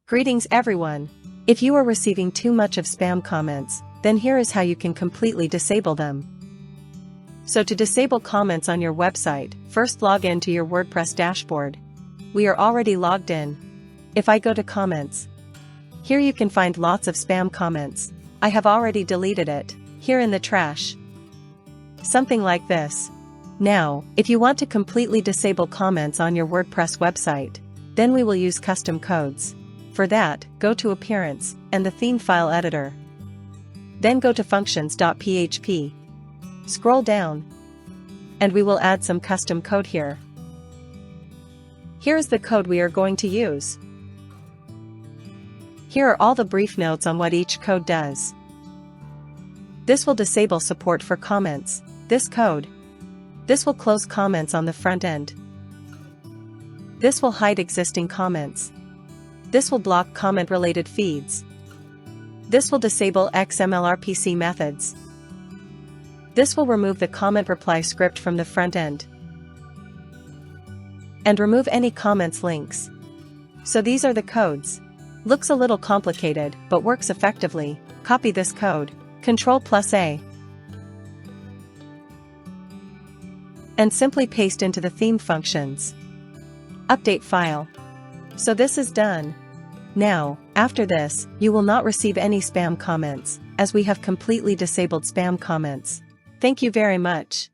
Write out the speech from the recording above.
Greetings everyone! If you are receiving too much of spam comments, then here is how you can completely disable them. So to disable comments on your website, first log in to your WordPress dashboard. We are already logged in. If I go to comments, here you can find lots of spam comments. I have already deleted it, here in the trash. Something like this. Now, if you want to completely disable comments on your WordPress website, then we will use custom codes. For that, go to Appearance, and the Theme File Editor. Then go to Functions.php. Scroll down. And we will add some custom code here. Here is the code we are going to use. Here are all the brief notes on what each code does. This will disable support for comments. This will close comments on the front end. This will hide existing comments. This will block comment-related feeds. This will disable XML-RPC methods. This will remove the comment reply script from the front end. And remove any comments links. So these are the codes. Looks a little complicated, but works effectively. Copy this code, Ctrl+A. And simply paste into the theme functions. Update file. So this is done. Now, after this, you will not receive any spam comments, as we have completely disabled spam comments. Thank you very much.